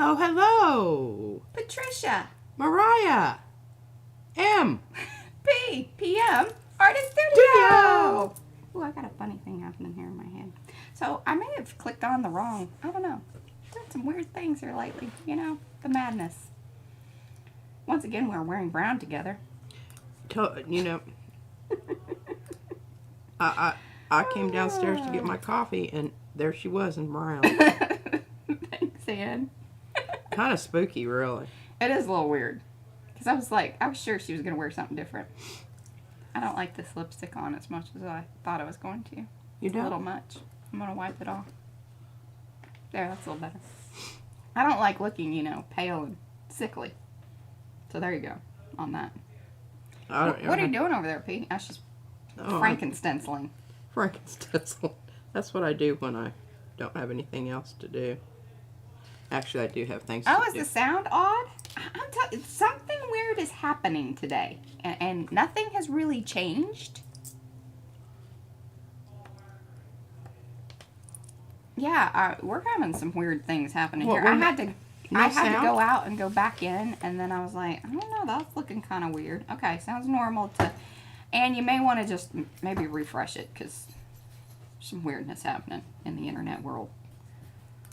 Hello, hello. Patricia. Mariah. M. PM. Artist Studio. Ooh, I got a funny thing happening here in my head. So I may have clicked on the wrong, I don't know. Done some weird things here lately. You know, the madness. Once again, we're wearing brown together. You know, I came downstairs to get my coffee, and there she was in brown. Thanks, Ann. Kind of spooky, really. It is a little weird. Because I was sure she was going to wear something different. I don't like this lipstick on as much as I thought I was going to. You don't? A little much. I'm going to wipe it off. There, that's a little better. I don't like looking, you know, pale and sickly. So there you go on that. What are you doing over there, Pete? That's just Frankenstenciling. Frankenstenciling. That's what I do when I don't have anything else to do. Actually, I do have things to do. Oh, is the sound odd? I'm telling you, something weird is happening today. And nothing has really changed. Yeah, we're having some weird things happening here. I had to go out and go back in, and then I was like, I don't know, that's looking kind of weird. Okay, sounds normal to... And you may want to just maybe refresh it, because some weirdness happening in the internet world.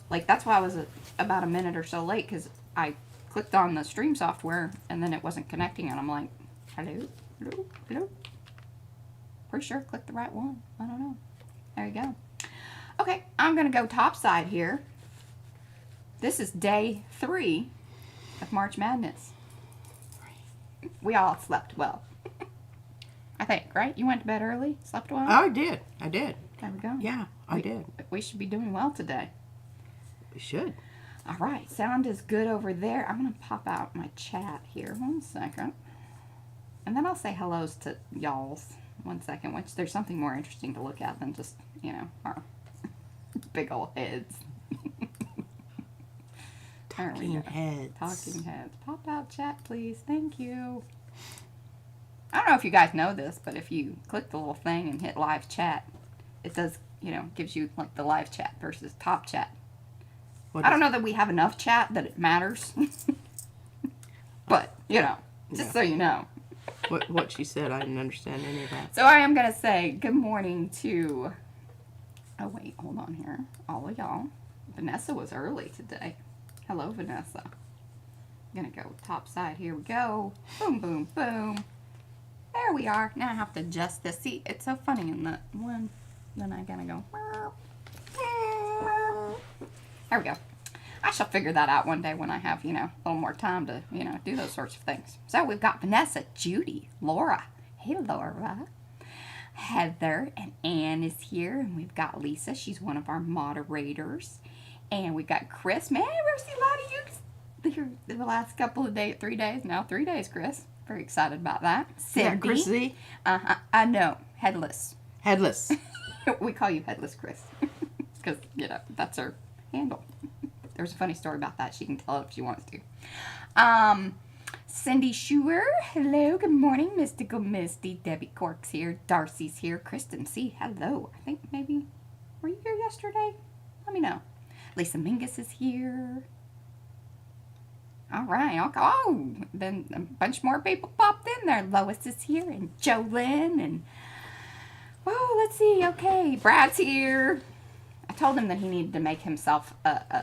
Like, that's why I was about a minute or so late, because I clicked on the stream software, and then it wasn't connecting, and I'm like, hello, hello, hello. Pretty sure I clicked the right one. I don't know. There you go. Okay, I'm going to go topside here. This is day 3 of March Madness. We all slept well. I think, right? You went to bed early? Slept well? Oh, I did. I did. There we go. Yeah, I did. We should be doing well today. We should. All right, sound is good over there. I'm going to pop out my chat here. 1 second. And then I'll say hellos to y'alls. 1 second, which there's something more interesting to look at than just, you know, our big old heads. Talking heads. Talking heads. Pop out chat, please. Thank you. I don't know if you guys know this, but if you click the little thing and hit live chat, it does, you know, gives you like the live chat versus top chat. I don't know that we have enough chat that it matters. But, you know, just so you know. What she said, I didn't understand any of that. So I am going to say good morning to... Oh, wait, hold on here. All of y'all. Vanessa was early today. Hello, Vanessa. I'm going to go top side. Here we go. Boom, boom, boom. There we are. Now I have to adjust this. See, it's so funny in the one. Then I gotta go. There we go. I shall figure that out one day when I have, you know, a little more time to, you know, do those sorts of things. So we've got Vanessa, Judy, Laura. Hey, Laura. Heather and Ann is here. And we've got Lisa. She's one of our moderators. And we've got Chris. Man, we've seen a lot of you here the last couple of days, 3 days. Now 3 days, Chris. Very excited about that. Cindy. Chris Z? I know. Headless. Headless. We call you Headless Chris. Because, you know, that's her handle. There's a funny story about that. She can tell it if she wants to. Cindy Schuer. Hello. Good morning. Mystical Misty. Debbie Cork's here. Darcy's here. Kristen C. Hello. I think maybe... Were you here yesterday? Let me know. Lisa Mingus is here. All right. Oh, then a bunch more people popped in there. Lois is here, and Jolynn, and let's see. Okay, Brad's here. I told him that he needed to make himself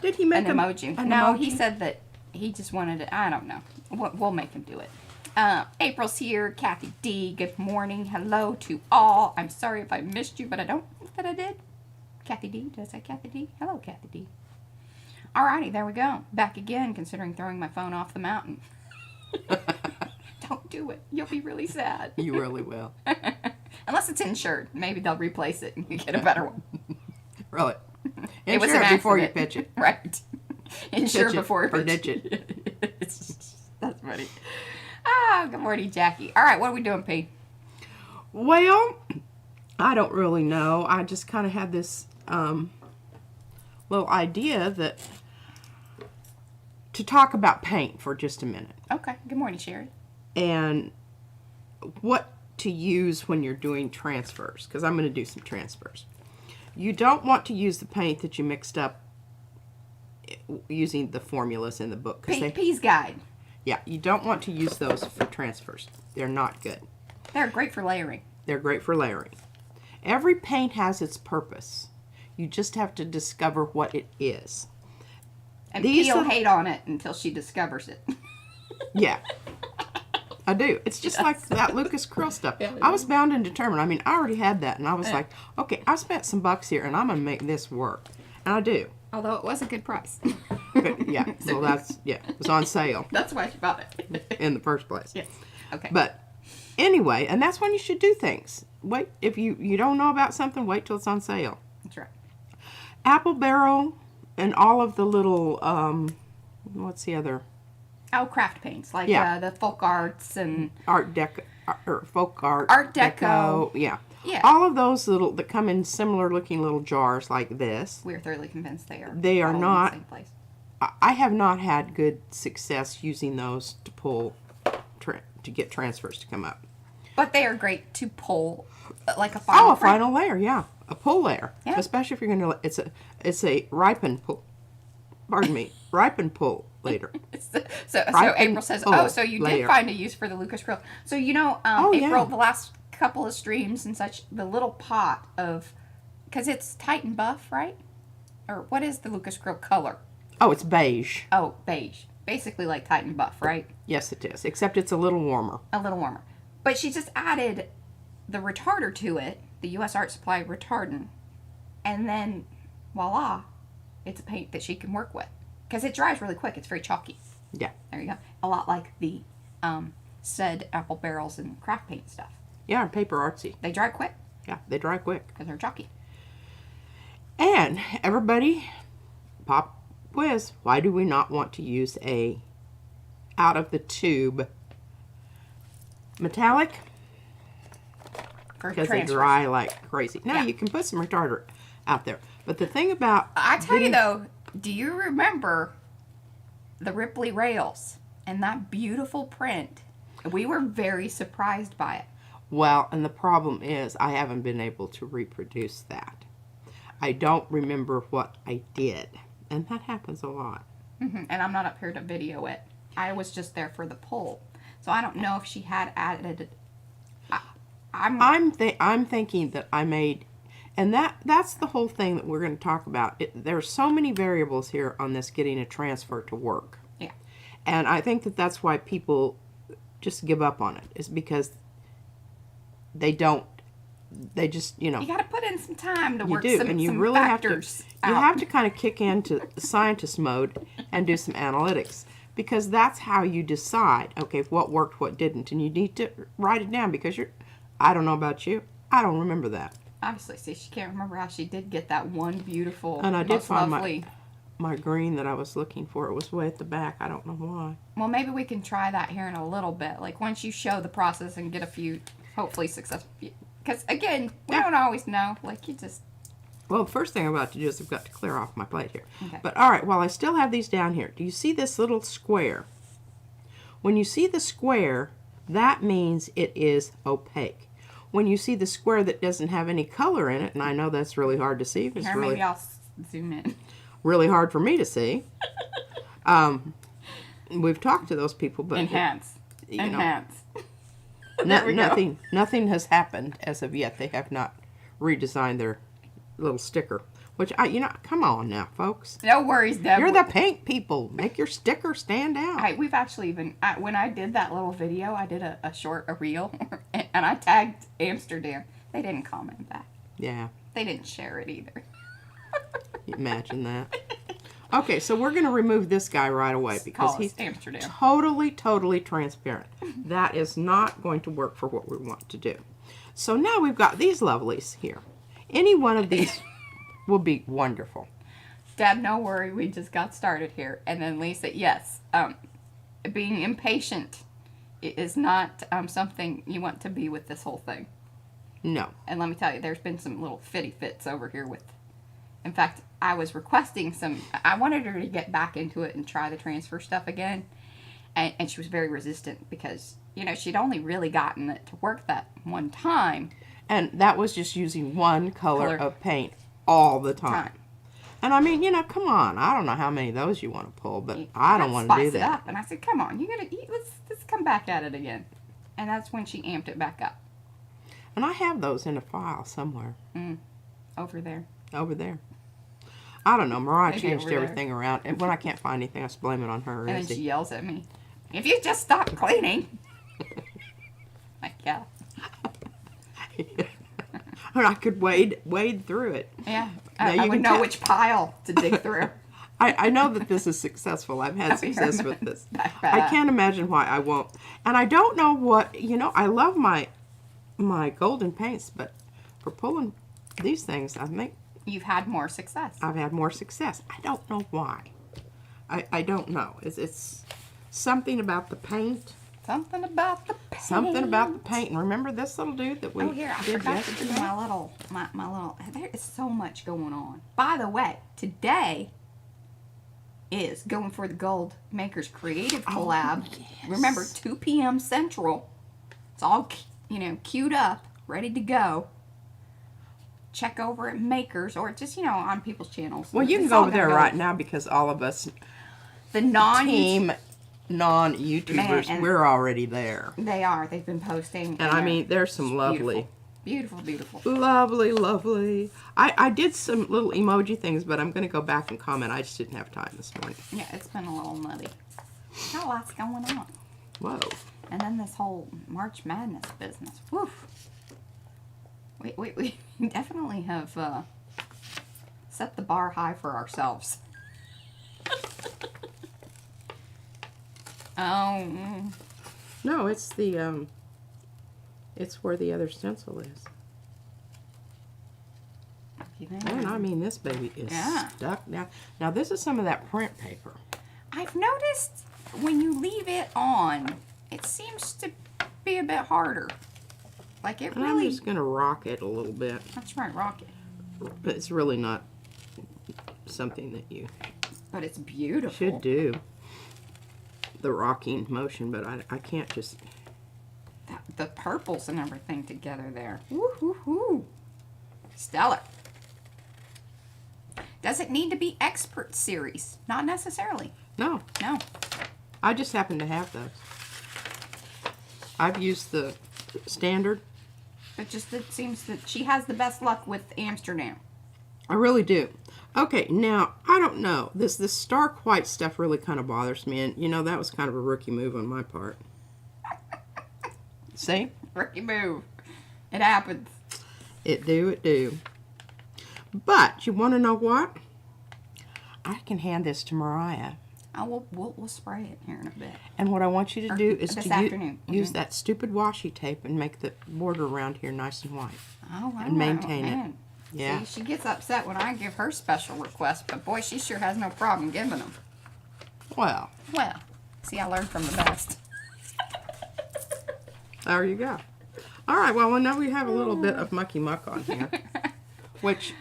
Did he make an emoji? An no, emoji? He said that he just wanted to. I don't know. We'll make him do it. April's here. Kathy D. Good morning. Hello to all. I'm sorry if I missed you, but I don't think that I did. Kathy D. Did I say Kathy D? Hello, Kathy D. Alrighty, there we go. Back again, considering throwing my phone off the mountain. Don't do it. You'll be really sad. You really will. Unless it's insured. Maybe they'll replace it and you get a better one. Really. It was Insure an it before you accident. pitch it. Right. Insure before or pitch ditch it. That's funny. Ah, good morning, Jackie. All right, what are we doing, P? Well, I don't really know. I just kind of had this little idea that to talk about paint for just a minute. Okay. Good morning, Sherry. And what to use when you're doing transfers, because I'm going to do some transfers. You don't want to use the paint that you mixed up using the formulas in the book. P's Guide. Yeah, you don't want to use those for transfers. They're not good. They're great for layering. They're great for layering. Every paint has its purpose. You just have to discover what it is. And P will hate on it until she discovers it. Yeah. I do. It's just like that Lucas Krill stuff. Yeah, I was bound and determined. I mean, I already had that, and I was like, okay, I spent some bucks here, and I'm going to make this work. And I do. Although it was a good price. But, yeah. Well, it was on sale. That's why she bought it. In the first place. Yes. Okay. But anyway, and that's when you should do things. Wait, if you don't know about something, wait till it's on sale. That's right. Apple Barrel and all of the little, what's the other? Oh, craft paints, like the folk arts and... Art Deco, or folk art. Art Deco. Yeah. Yeah. All of those little, that come in similar looking little jars like this. We're thoroughly convinced they are. They are not. In the same place. I have not had good success using those to pull, to get transfers to come up. But they are great to pull, like a final a final layer, yeah. A pull layer. Yeah. Especially if you're going to, it's a ripen pull. Pardon me. Ripen pull later. So April says, so you did find a use for the Lucas Krill. So, April, the last couple of streams and such, the little pot of, because it's Titan Buff, right? Or what is the Lucas Krill color? Oh, it's beige. Oh, beige. Basically like Titan Buff, right? Yes, it is. Except it's a little warmer. A little warmer. But she just added the retarder to it, the U.S. Art Supply retardant, and then, voila, it's a paint that she can work with. Because it dries really quick. It's very chalky. Yeah. There you go. A lot like the said apple barrels and craft paint stuff. Yeah, and paper artsy. They dry quick. Yeah, they dry quick. Because they're chalky. And everybody, pop quiz. Why do we not want to use a out of the tube metallic? Because they dry like crazy. Now you can put some retarder out there. But the thing about... I tell you though, do you remember the Ripley rails and that beautiful print? We were very surprised by it. Well, and the problem is I haven't been able to reproduce that. I don't remember what I did. And that happens a lot. Mm-hmm. And I'm not up here to video it. I was just there for the poll. So I don't know if she had added... I'm thinking that I made... And that's the whole thing that we're going to talk about. There are so many variables here on this getting a transfer to work. Yeah. And I think that that's why people just give up on it. Is because they just, You got to put in some time to work and you really factors out. You have to kind of kick into scientist mode and do some analytics. Because that's how you decide, okay, what worked, what didn't. And you need to write it down because I don't know about you. I don't remember that. Obviously, see, she can't remember how she did get that one beautiful, and I did find lovely... my green that I was looking for. It was way at the back. I don't know why. Well, maybe we can try that here in a little bit. Like, once you show the process and get a few, hopefully, successful... Because, again, we don't always know. Like, you just... Well, the first thing I'm about to do is I've got to clear off my plate here. Okay. But, all right, while I still have these down here, do you see this little square? When you see the square, that means it is opaque. When you see the square that doesn't have any color in it, and I know that's really hard to see. Here, maybe I'll zoom in. Really hard for me to see. We've talked to those people, but... Enhance. Nothing has happened as of yet. They have not redesigned their little sticker. Which, come on now, folks. No worries, Deb. You're the paint people. Make your sticker stand out. Hey, we've actually been... when I did that little video, I did a reel, and I tagged Amsterdam. They didn't comment back. Yeah. They didn't share it either. Imagine that. Okay, so we're going to remove this guy right away because he's Amsterdam. totally transparent. That is not going to work for what we want to do. So now we've got these lovelies here. Any one of these... will be wonderful. Deb, no worry. We just got started here. And then Lisa, yes, being impatient is not something you want to be with this whole thing. No. And let me tell you, there's been some little fitty fits over here with... In fact, I was requesting some... I wanted her to get back into it and try the transfer stuff again. And she was very resistant because, she'd only really gotten it to work that one time. And that was just using one color of paint all the time. And I mean, you know, come on. I don't know how many of those you want to pull, but I don't want to do Spice it that. up. And I said, come on, you gotta eat. Let's come back at it again. And that's when she amped it back up. And I have those in a file somewhere. Over there. Over there. I don't know. Mariah Maybe changed over there. everything around. And when I can't find anything, I just blame it on her. And then she yells at me, if you just stop cleaning. Like, yeah. And I could wade through it. Yeah. I would know which pile to dig through. I know that this is successful. I've had success with this. I can't imagine why I won't. And I don't know what, you know, I love my golden paints, but for pulling these things, I think you've had more success. I've had more success. I don't know why. I don't know. It's something about the paint. Something about the paint. Something about the paint. And remember this little dude that we I did forgot yesterday? to do my little, there is so much going on. By the way, today is Going for the Gold Makers Creative Collab. Yes. Remember, 2 p.m. Central. It's all, you know, queued up, ready to go. Check over at Makers, or just, you know, on people's channels. Well, you can go over there right now because all of us, the non-YouTubers, Man, we're already there. They are. They've been posting. And I mean, there's some lovely. Beautiful, beautiful. Lovely, lovely. I did some little emoji things, but I'm going to go back and comment. I just didn't have time this morning. Yeah, it's been a little nutty. Got lots going on. Whoa. And then this whole March Madness business. Woof. We definitely have set the bar high for ourselves. Oh. No, it's the, it's where the other stencil is. And I mean, this baby is stuck now. Now, this is some of that print paper. I've noticed when you leave it on, it seems to be a bit harder. Like it And really... I'm just going to rock it a little bit. That's right, rock it. But it's really not something that you But it's beautiful. should do. The rocking motion, but I can't just... The purples and everything together there. Woo-hoo-hoo. Stellar. Does it need to be expert series? Not necessarily. No. No. I just happen to have those. I've used the standard. But just it seems that she has the best luck with Amsterdam. I really do. Okay, now, I don't know. This stark white stuff really kind of bothers me. And, you know, that was kind of a rookie move on my part. See? Rookie move. It happens. It do. But, you want to know what? I can hand this to Mariah. Oh, we'll spray it here in a bit. And what I want you to do is this to afternoon. use that stupid washi tape and make the border around here nice and white. Oh, wow. And maintain man. it. Yeah. See, she gets upset when I give her special requests, but boy, she sure has no problem giving them. Well. Well, see, I learned from the best. There you go. All right, well, now we have a little bit of mucky muck on here, which,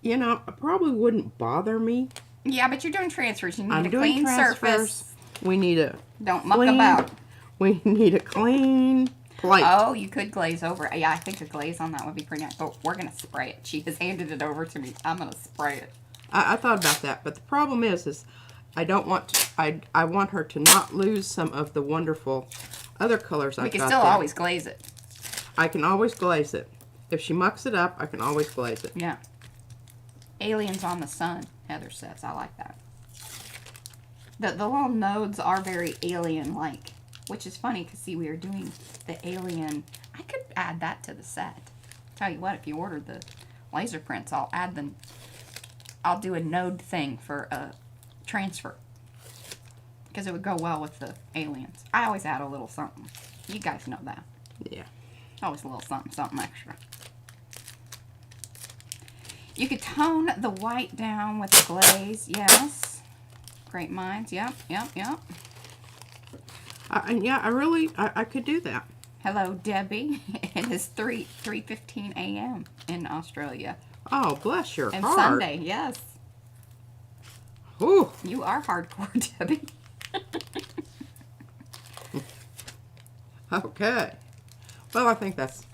you know, probably wouldn't bother me. Yeah, but you're doing transfers. You need I'm a doing clean transfers. surface. We need a Don't muck clean, about. We need a clean plate. Oh, you could glaze over it. Yeah, I think a glaze on that would be pretty nice. But we're going to spray it. She has handed it over to me. I'm going to spray it. I thought about that, but the problem is I don't want to, I want her to not lose some of the wonderful other colors I've got. We can still always glaze it. I can always glaze it. If she mucks it up, I can always glaze it. Yeah. Aliens on the Sun, Heather says. I like that. The little nodes are very alien-like, which is funny because, see, we are doing the alien. I could add that to the set. Tell you what, if you order the laser prints, I'll add them. I'll do a node thing for a transfer because it would go well with the aliens. I always add a little something. You guys know that. Yeah. Always a little something, something extra. You could tone the white down with the glaze, yes. Great minds, yep. And yeah, I could do that. Hello, Debbie. It is 3:15 a.m. in Australia. Oh, bless your And heart. Sunday, yes. Ooh. You are hardcore, Debbie. Okay. Well, I think that's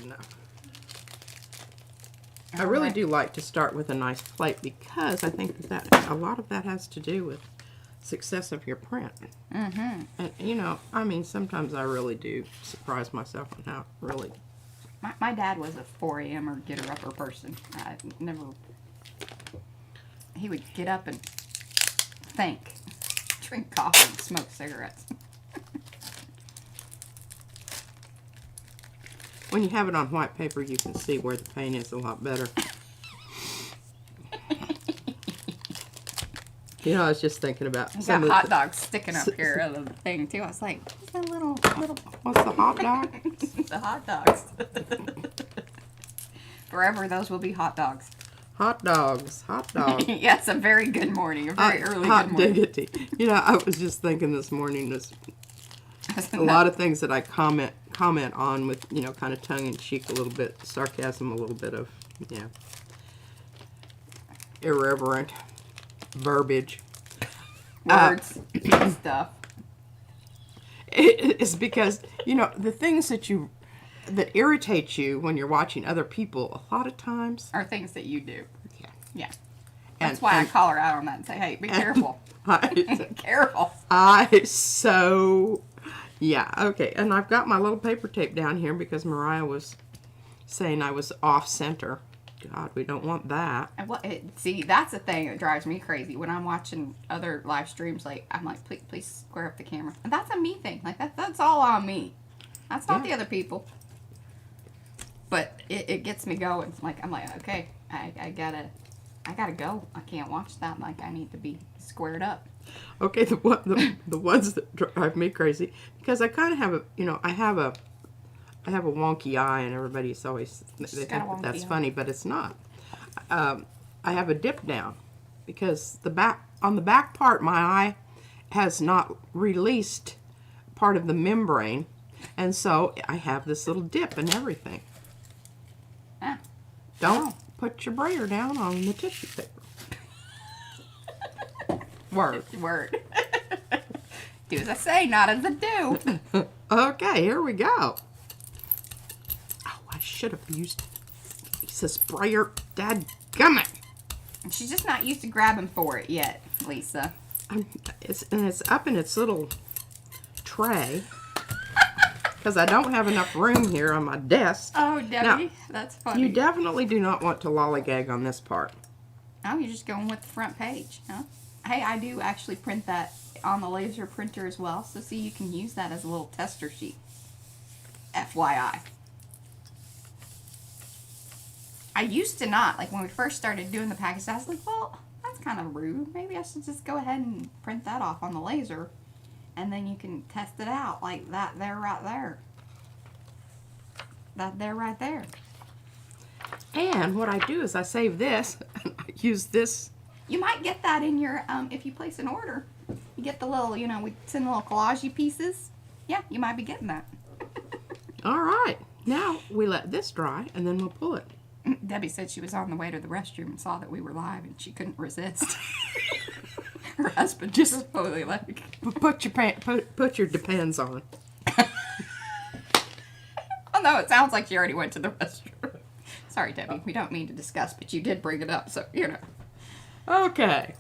enough. I really do like to start with a nice plate because I think that a lot of that has to do with success of your print. Mm-hmm. And, you know, I mean, sometimes I really do surprise myself on how really... My dad was a 4 a.m. get-her-upper person. I never... He would get up and think, drink coffee, and smoke cigarettes. When you have it on white paper, you can see where the paint is a lot better. You know, I was just thinking about some of the hot dogs sticking up here of the thing too. I was like, what's that little? What's the hot dog? The hot dogs. Forever, those will be hot dogs. Hot dogs, hot dogs. Yeah, it's a very good morning, a very early hot good morning. diggity. You know, I was just thinking this morning, there's a lot of things that I comment on with, you know, kind of tongue-in-cheek, a little bit sarcasm, a little bit of, yeah, irreverent verbiage. Words, stuff. It's because, you know, the things that irritate you when you're watching other people, a lot of times are things that you do. Yeah. Yeah. That's why I call her out on that and say, hey, be careful. Careful. Yeah, okay. And I've got my little paper tape down here because Mariah was saying I was off center. God, we don't want that. See, that's the thing that drives me crazy when I'm watching other live streams. Like, I'm like, please square up the camera. And that's a me thing. Like, that's all on me. That's not the other people. But it gets me going. Like, I'm like, okay, I gotta go. I can't watch that. Like, I need to be squared up. Okay, the ones that drive me crazy, because I kind of have I have a wonky eye, and everybody's always, they think that's funny, but it's not. I have a dip down, because on the back part, my eye has not released part of the membrane, and so I have this little dip and everything. Ah. Don't put your brayer down on the tissue paper. Word. Do as I say, not as I do. Okay, here we go. Oh, I should have used Lisa's sprayer. Dadgummit. She's just not used to grabbing for it yet, Lisa. It's up in its little tray. Because I don't have enough room here on my desk. Oh, Debbie, that's funny. You definitely do not want to lollygag on this part. Oh, you're just going with the front page, huh? Hey, I do actually print that on the laser printer as well, so see, you can use that as a little tester sheet. FYI. I used to not. Like, when we first started doing the package, I was like, well, that's kind of rude. Maybe I should just go ahead and print that off on the laser, and then you can test it out like that there, right there. That there, right there. And what I do is I save this, and I use this. You might get that in your, if you place an order. You get the little, you know, we send little collage pieces. Yeah, you might be getting that. All right. Now we let this dry, and then we'll pull it. Debbie said she was on the way to the restroom and saw that we were live, and she couldn't resist. Her husband just was totally like, put your Depends on. Oh no, it sounds like she already went to the restroom. Sorry, Debbie. We don't mean to discuss, but you did bring it up, so you know. Okay.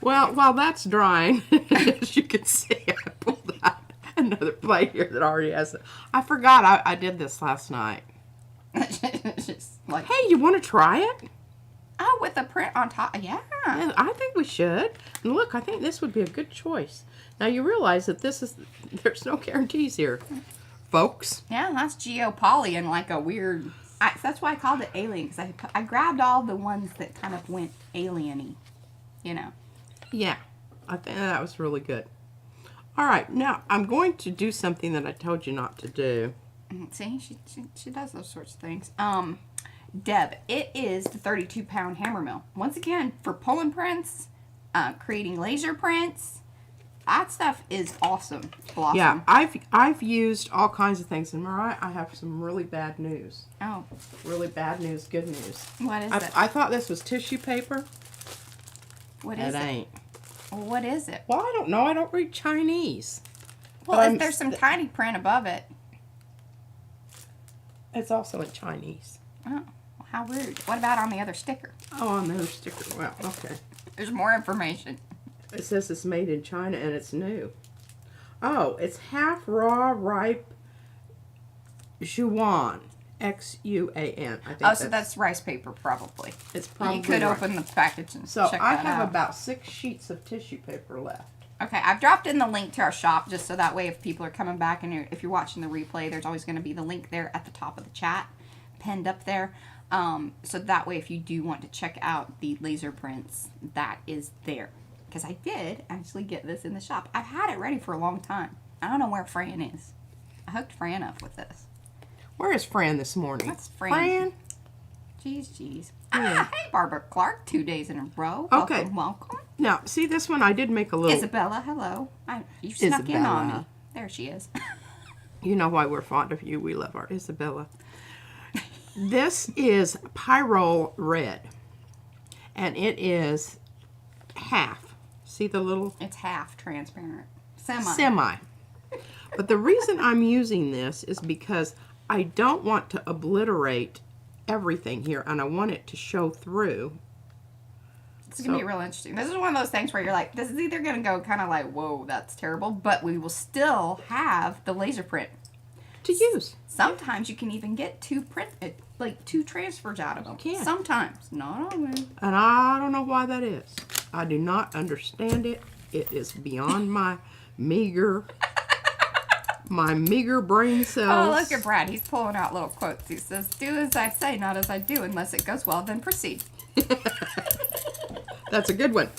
Well, while that's drying, as you can see, I pulled out another plate here that already has it. I forgot I did this last night. Just like, hey, you want to try it? Oh, with the print on top? Yeah. I think we should. And look, I think this would be a good choice. Now, you realize that there's no guarantees here, folks. Yeah, that's geopoly and like a weird... that's why I called it alien, because I grabbed all the ones that kind of went alien-y, you know. Yeah, I think that was really good. All right, now I'm going to do something that I told you not to do. See, she does those sorts of things. Deb, it is the 32-pound hammer mill. Once again, for pulling prints, creating laser prints, that stuff is awesome. Blossom. Yeah, I've used all kinds of things, and Mariah, I have some really bad news. Oh. Really bad news, good news. What is it? I thought this was tissue paper. What is it? It ain't. Well, what is it? Well, I don't know. I don't read Chinese. Well, if there's some tiny print above it. It's also in Chinese. Oh, well, how rude. What about on the other sticker? Oh, on the other sticker. Well, okay. There's more information. It says it's made in China and it's new. Oh, it's half raw ripe Xuan. Xuan. I think so that's rice paper, probably. It's probably You could right. open the package and So check I that have out. about 6 sheets of tissue paper left. Okay, I've dropped in the link to our shop just so that way if people are coming back and if you're watching the replay, there's always going to be the link there at the top of the chat, pinned up there. So that way if you do want to check out the laser prints, that is there. Because I did actually get this in the shop. I've had it ready for a long time. I don't know where Fran is. I hooked Fran up with this. Where is Fran this morning? That's Fran. Fran? Jeez. Yeah. Hey, Barbara Clark, 2 days in a row. Okay. Welcome. Now, see this one? I did make a little... Isabella, hello. You snuck in on me. Isabella. There she is. You know why we're fond of you. We love our Isabella. This is Pyrrole Red. And it is half. See the little... It's half transparent. Semi. But the reason I'm using this is because I don't want to obliterate everything here, and I want it to show through. It's going to be real interesting. This is one of those things where you're like, this is either going to go kind of like, whoa, that's terrible, but we will still have the laser print to use. Sometimes you can even get 2 transfers out of them. You can. Sometimes. Not always. And I don't know why that is. I do not understand it. It is beyond my meager brain cells. Oh, look at Brad. He's pulling out little quotes. He says, do as I say, not as I do. Unless it goes well, then proceed. That's a good one.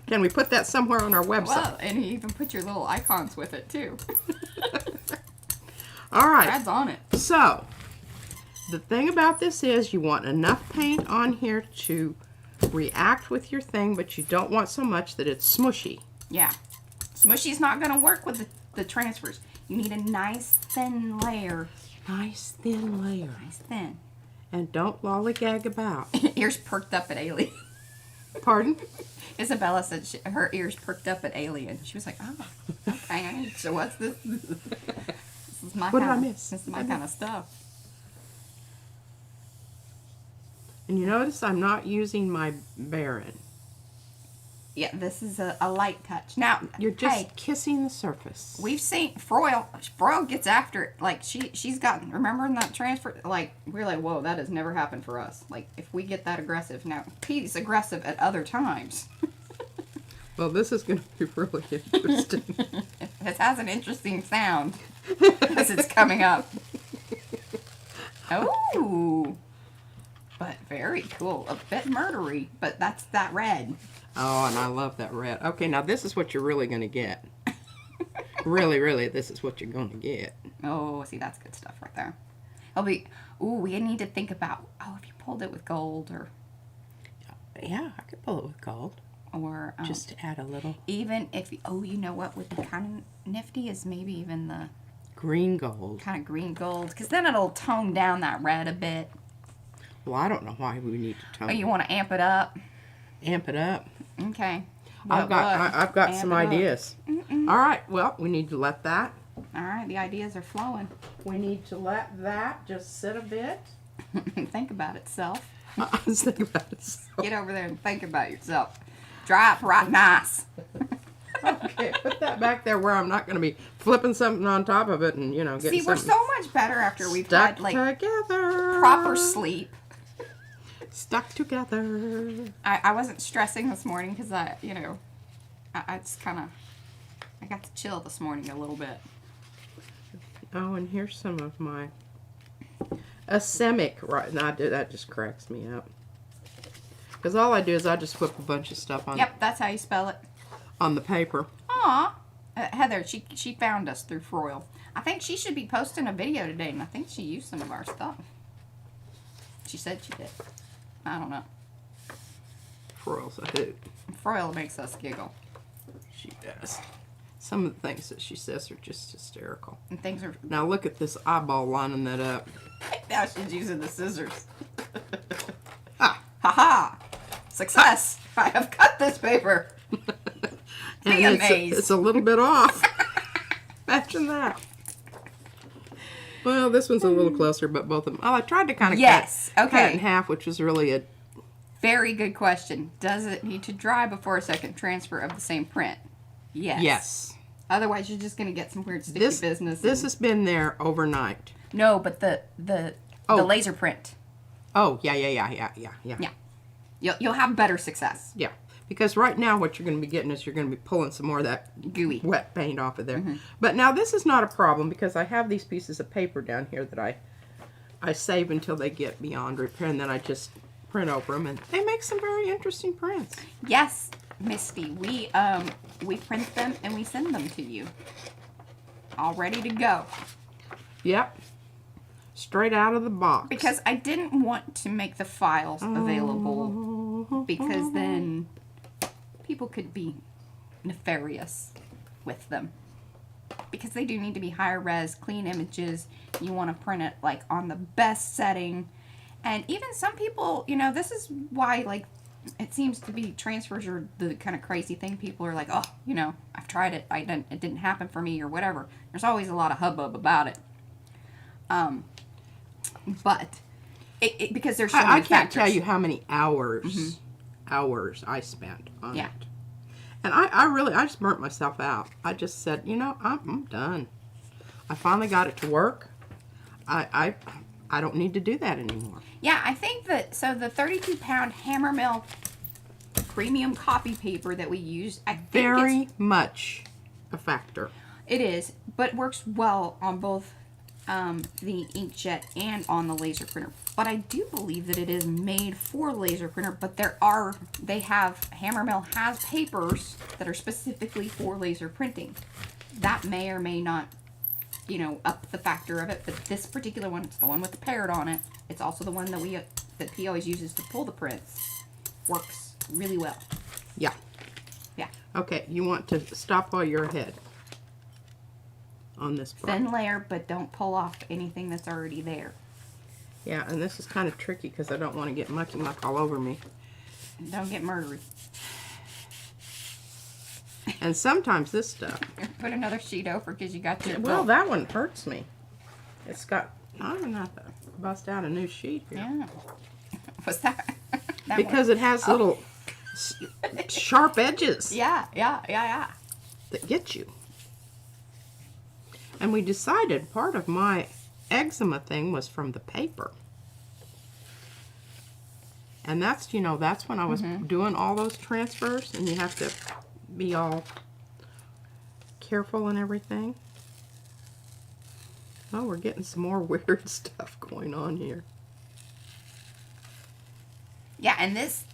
Can we put that somewhere on our website? Well, and he even put your little icons with it, too. All right. Brad's on it. So, the thing about this is you want enough paint on here to react with your thing, but you don't want so much that it's smushy. Yeah. Smushy's not going to work with the transfers. You need a nice thin layer. Nice thin layer. Nice thin. And don't lollygag about. Ears perked up at Alien. Pardon? Isabella said her ears perked up at Alien. She was like, oh, okay. So what's this? This is my What did I kind miss? This is my kind of stuff. And you notice I'm not using my Baron. Yeah, this is a light touch. Now, You're just kissing the surface. we've seen Froyle gets after it. Like, she's gotten, remember in that transfer? Like, we're like, whoa, that has never happened for us. Like, if we get that aggressive. Now, Pete's aggressive at other times. Well, this is going to be really interesting. It has an interesting sound as it's coming up. Oh, but very cool. A bit murdery, but that's that red. Oh, and I love that red. Okay, now this is what you're really going to get. Really, this is what you're going to get. Oh, see, that's good stuff right there. It'll be, ooh, we need to think about, if you pulled it with gold or... Yeah, I could pull it with gold. Or... just to add a little... Even if, you know what would be kind of nifty is maybe even the... Green gold. Kind of green gold, because then it'll tone down that red a bit. Well, I don't know why we need to tone Oh, you want to amp it up? Amp it up. Okay. I've got some ideas. Mm-mm. All right, well, we need to let that. All right, the ideas are flowing. We need to let that just sit a bit. Think about itself. Think about it. Get over there and think about yourself. Dry up right nice. Okay, put that back there where I'm not going to be flipping something on top of it and, getting See, we're so much better after we've stuck had, like, together. proper sleep. Stuck together. I wasn't stressing this morning because I just kind of, I got to chill this morning a little bit. Oh, and here's some of my asemic. Right, now that just cracks me up. Because all I do is I just whip a bunch of stuff on. Yep, that's how you spell it. On the paper. Aw. Heather, she found us through Froyle. I think she should be posting a video today, and I think she used some of our stuff. She said she did. I don't know. Froyle's a hoot. Froyle makes us giggle. She does. Some of the things that she says are just hysterical. And things are... Now look at this eyeball lining that up. Now she's using the scissors. Ah. Ha-ha! Success! I have cut this paper. And Be amazed. it's a little bit off. Imagine that. Well, this one's a little closer, but both of them. Oh, I tried to kind of cut it in half, which was really a... Very good question. Does it need to dry before a second transfer of the same print? Yes. Yes. Otherwise, you're just going to get some weird sticky business. This has been there overnight. No, but the laser print. Oh, yeah. Yeah. You'll have better success. Yeah. Because right now what you're going to be getting is you're going to be pulling some more of that gooey wet paint off of there. But now this is not a problem because I have these pieces of paper down here that I save until they get beyond repair, and then I just print over them, and they make some very interesting prints. Yes, Misty. We print them and we send them to you. All ready to go. Yep. Straight out of the box. Because I didn't want to make the files available because then people could be nefarious with them. Because they do need to be higher res, clean images. You want to print it like on the best setting. And even some people, you know, this is why like it seems to be transfers are the kind of crazy thing. People are like, oh, you know, I've tried it. It didn't happen for me or whatever. There's always a lot of hubbub about it. But because there's so many I can't factors. tell you how many hours I spent on it. And I just burnt myself out. I just said, you know, I'm done. I finally got it to work. I don't need to do that anymore. Yeah, I think that, so the 32-pound Hammermill premium copy paper that we use, I think very much a factor. It is, but works well on both the inkjet and on the laser printer. But I do believe that it is made for laser printer, but Hammermill has papers that are specifically for laser printing. That may or may not, you know, up the factor of it, but this particular one, it's the one with the parrot on it. It's also the one that P always uses to pull the prints. Works really well. Yeah. Yeah. Okay, you want to stop while you're ahead on this part. Thin layer, but don't pull off anything that's already there. Yeah, and this is kind of tricky because I don't want to get mucky muck all over me. Don't get murdered. And sometimes this stuff. Put another sheet over because you got your... Well, that one hurts me. It's got... I'm going to have to bust out a new sheet here. Yeah. What's that? Because it has little sharp edges. Yeah. That get you. And we decided part of my eczema thing was from the paper. And that's, you know, that's when I was doing all those transfers, and you have to be all careful and everything. Oh, we're getting some more weird stuff going on here. Yeah, and this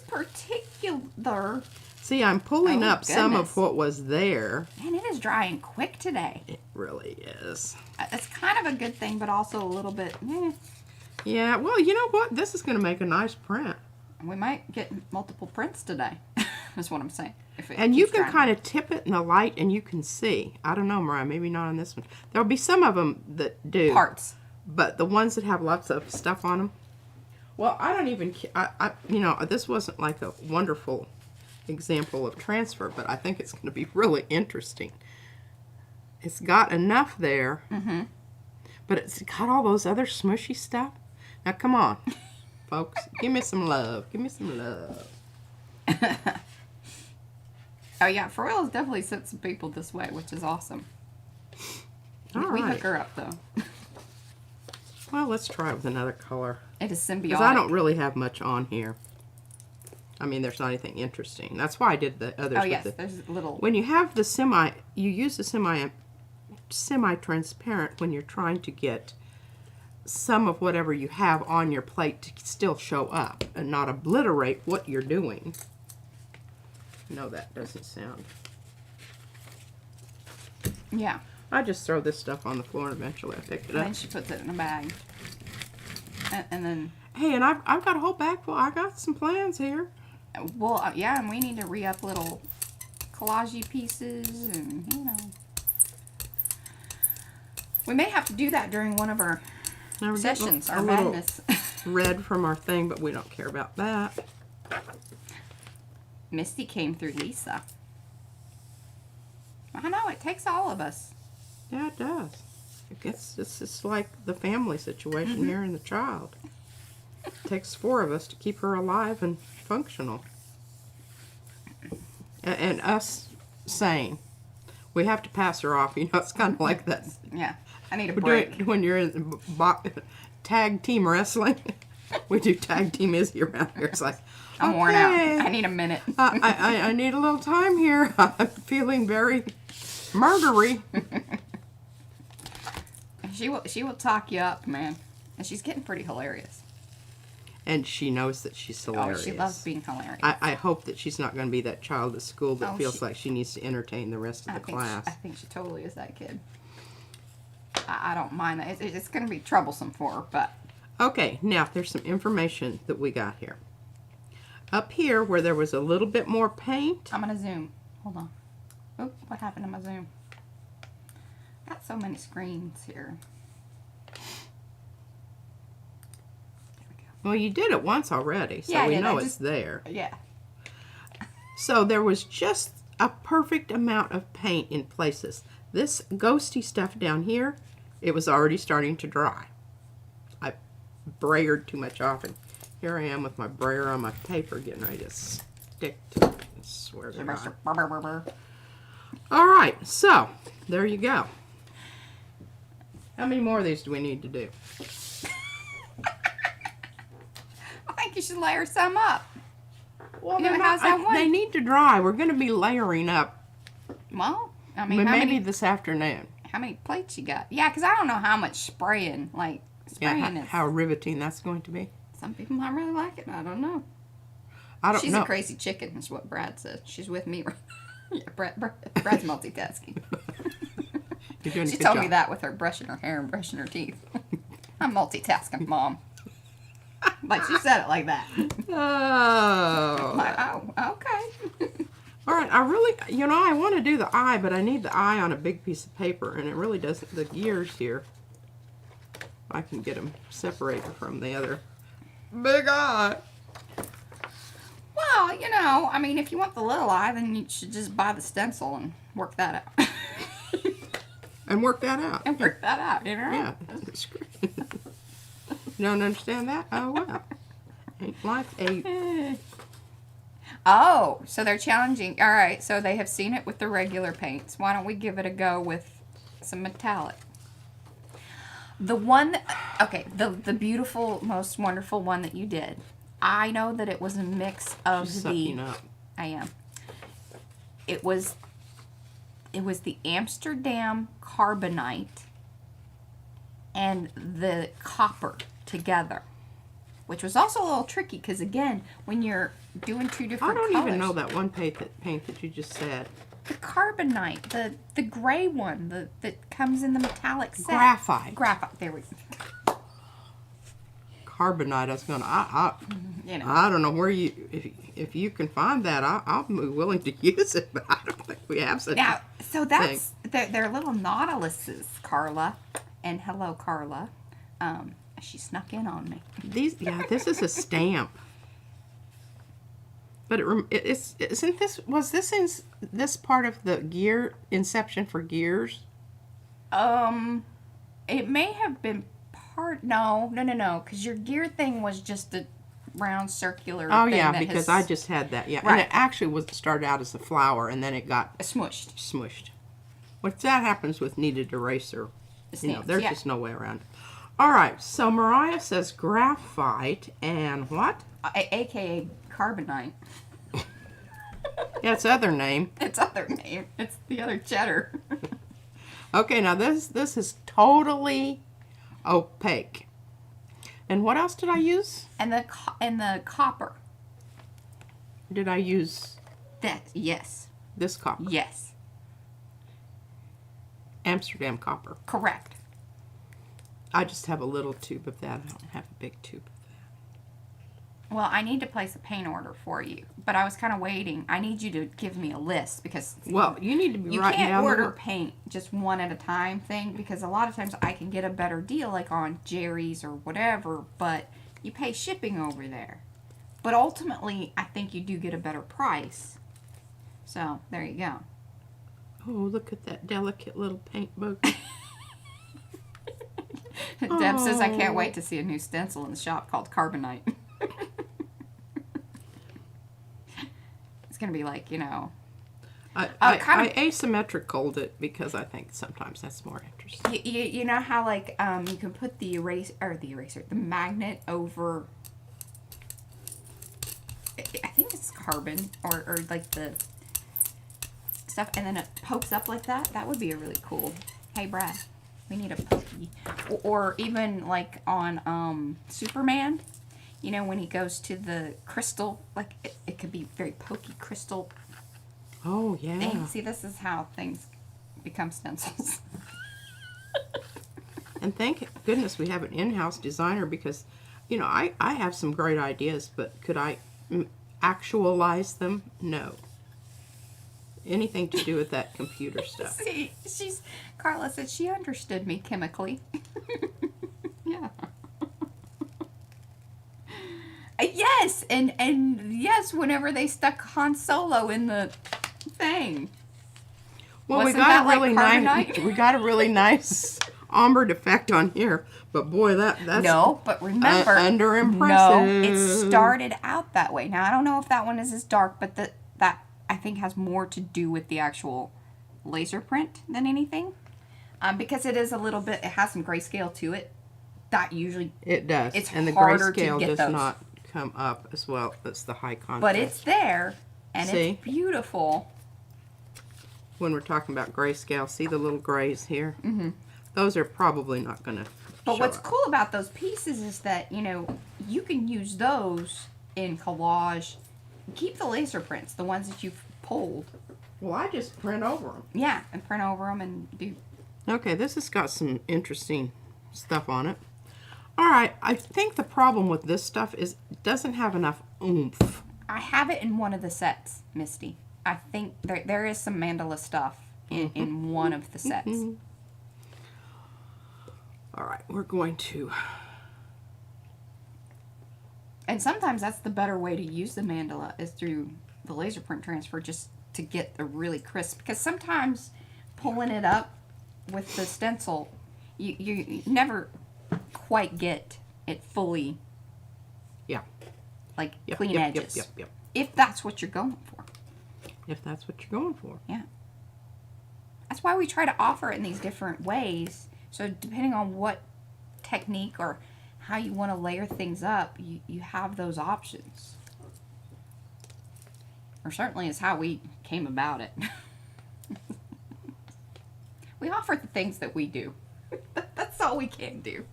particular... See, I'm pulling up some of what was there. Man, it is drying quick today. It really is. It's kind of a good thing, but also a little bit... Yeah, well, you know what? This is going to make a nice print. We might get multiple prints today. That's what I'm saying. And you can kind of tip it in the light and you can see. I don't know, Mariah, maybe not on this one. There'll be some of them that do. Parts. But the ones that have lots of stuff on them. Well, I don't even... you know, this wasn't like a wonderful example of transfer, but I think it's going to be really interesting. It's got enough there, but it's got all those other smushy stuff. Now, come on, folks. Give me some love. Give me some love. Oh, yeah. Pharrell has definitely sent some people this way, which is awesome. We hook her up, though. Well, let's try it with another color. It is symbiotic. Because I don't really have much on here. I mean, there's not anything interesting. That's why I did the others. Oh, yes. There's little... When you have the you use the semi-transparent when you're trying to get some of whatever you have on your plate to still show up and not obliterate what you're doing. No, that doesn't sound... Yeah. I just throw this stuff on the floor and eventually I pick it up. And then she puts it in a bag. And then... Hey, and I've got a whole bag full. I got some plans here. Well, yeah, and we need to re-up little collage pieces and, you know. We may have to do that during one of our sessions, our madness. Red from our thing, but we don't care about that. Misty came through Lisa. I know, it takes all of us. Yeah, it does. guess it's just like the family situation here and the child. It takes 4 of us to keep her alive and functional. And us sane. We have to pass her off. You know, it's kind of like that. Yeah, I need a break. When you're in tag team wrestling, we do tag team Izzy around here. It's like, I'm worn out. I need a minute. I need a little time here. I'm feeling very murdery. She will talk you up, man. And she's getting pretty hilarious. And she knows that she's hilarious. Oh, she loves being hilarious. I hope that she's not going to be that child at school that feels like she needs to entertain the rest of the class. I think she totally is that kid. I don't mind that. It's going to be troublesome for her, but... Okay, now there's some information that we got here. Up here, where there was a little bit more paint... I'm going to zoom. Hold on. Oh, what happened to my zoom? Got so many screens here. Well, you did it once already, so we know it's there. Yeah. So there was just a perfect amount of paint in places. This ghosty stuff down here, it was already starting to dry. I brayered too much off, and here I am with my brayer on my paper getting ready to stick to it. I swear to God. All right, so there you go. How many more of these do we need to do? I think you should layer some up. Well, they need to dry. We're going to be layering up. Well, I mean, maybe this afternoon. How many plates you got? Yeah, because I don't know how much spraying is. How riveting that's going to be. Some people might really like it. I don't know. She's a crazy chicken, is what Brad said. She's with me. Yeah, Brad's multitasking. She told me that with her brushing her hair and brushing her teeth. I'm multitasking, Mom. Like, she said it like that. Oh. Like, oh, okay. All right, I want to do the eye, but I need the eye on a big piece of paper, and it really doesn't, the gears here, I can get them separated from the other big eye. Well, I mean, if you want the little eye, then you should just buy the stencil and work that out. And work that out. And work that out, Yeah. You don't understand that? Oh, well. Ain't life a... Oh, so they're challenging. All right, so they have seen it with the regular paints. Why don't we give it a go with some metallic? The one the beautiful, most wonderful one that you did. I know that it was a mix of I am. It was the Amsterdam carbonite and the copper together, which was also a little tricky because, again, when you're doing two different colors. I don't even know that one paint that you just said. The carbonite, the gray one, that comes in the metallic set. Graphite. There we go. Carbonite. I was going. I don't know where if you can find that. I'll be willing to use it, but I don't think we have such. Now, so that's they're little nautiluses, Carla, and hello, Carla. She snuck in on me. This is a stamp. But was this in this part of the gear inception for gears? It may have been part. No, because your gear thing was just a round circular. Oh thing yeah, because I just had that. Yeah, right. And it actually started out as a flower, and then it got smushed. Which that happens with kneaded eraser. There's just no way around it. All right, so Mariah says graphite and what? AKA carbonite. Yeah, it's other name. It's the other cheddar. Okay, now this is totally opaque. And what else did I use? And the copper. Did I use that? Yes. This copper? Yes. Amsterdam copper. Correct. I just have a little tube of that. I don't have a big tube of that. Well, I need to place a paint order for you, but I was kind of waiting. I need you to give me a list because... Well, you need to be right now. You can't order paint just one at a time thing because a lot of times I can get a better deal like on Jerry's or whatever, but you pay shipping over there. But ultimately, I think you do get a better price. So, there you go. Oh, look at that delicate little paint book. Deb says, I can't wait to see a new stencil in the shop called Carbonite. It's going to be like, you know. I asymmetricaled it because I think sometimes that's more interesting. You know how, like, you can put the magnet over, I think it's carbon, or like the stuff, and then it pokes up like that? That would be a really cool. Hey, Brad, we need a pokey. Or even, like, on Superman, you know, when he goes to the crystal, like, it could be very pokey crystal. Oh, yeah. Thing. See, this is how things become stencils. And thank goodness we have an in-house designer because, you know, I have some great ideas, but could I actualize them? No. Anything to do with that computer stuff. See, Carla said she understood me chemically. Yeah. Yes, and yes, whenever they stuck Han Solo in the thing. Well, we got a really nice ombre effect on here, but boy, that's no. But remember, under impressive. No, it started out that way. Now I don't know if that one is as dark, but that I think has more to do with the actual laser print than anything, because it is a little bit. It has some grayscale to it. That usually it does, it's and the harder grayscale to get does those. not come up as well. That's the high contrast. But it's there, and see? it's beautiful. When we're talking about grayscale, see the little grays here? Mm-hmm. Those are probably not going to But what's up. cool about those pieces is that, you know, you can use those in collage. Keep the laser prints, the ones that you've pulled. Well, I just print over them. Yeah, and print over them and do. Okay, this has got some interesting stuff on it. All right, I think the problem with this stuff is it doesn't have enough oomph. I have it in one of the sets, Misty. I think there is some mandala stuff in one of the sets. All right, we're going to... And sometimes that's the better way to use the mandala is through the laser print transfer, just to get the really crisp. Because sometimes pulling it up with the stencil, you never quite get it fully, like clean edges. Yep. If that's what you're going for. If that's what you're going for. Yeah. That's why we try to offer it in these different ways. So depending on what technique or how you want to layer things up, you have those options. Or certainly is how we came about it. We offer the things that we do. That's all we can do.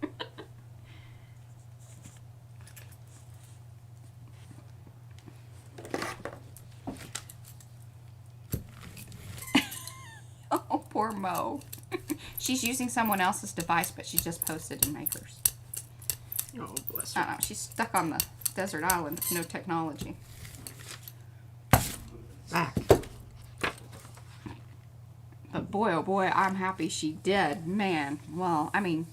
Oh, poor Mo. She's using someone else's device, but she just posted in Makers. Oh, bless her. I don't know. She's stuck on the desert island with no technology. Back. But boy, oh boy, I'm happy she did. Man, well, I mean,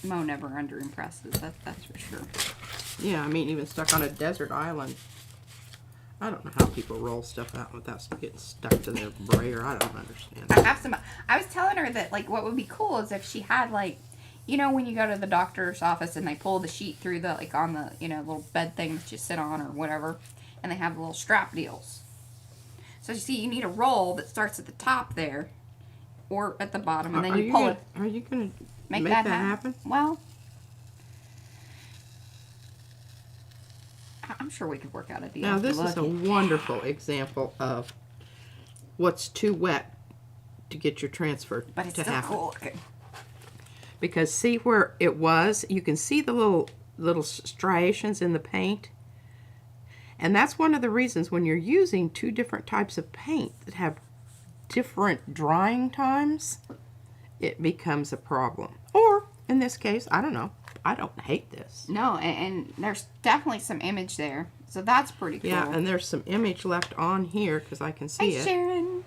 Mo never underimpresses. That's for sure. Yeah, I mean, even stuck on a desert island. I don't know how people roll stuff out without getting stuck to their brayer. I don't understand. I have some. I was telling her that, like, what would be cool is if she had, like, you know, when you go to the doctor's office and they pull the sheet through the, like, on the, you know, little bed thing that you sit on or whatever, and they have little strap deals. So you see, you need a roll that starts at the top there, or at the bottom, and then you pull it. Are you going to make that happen? Well, I'm sure we could work out a deal. Now, this is a wonderful example of what's too wet to get your transfer but it's to still happen. cool looking. Because see where it was? You can see the little striations in the paint. And that's one of the reasons when you're using two different types of paint that have different drying times, it becomes a problem. Or, in this case, I don't know. I don't hate this. No, and there's definitely some image there. So that's pretty cool. Yeah, and there's some image left on here because I can see it. Sharon.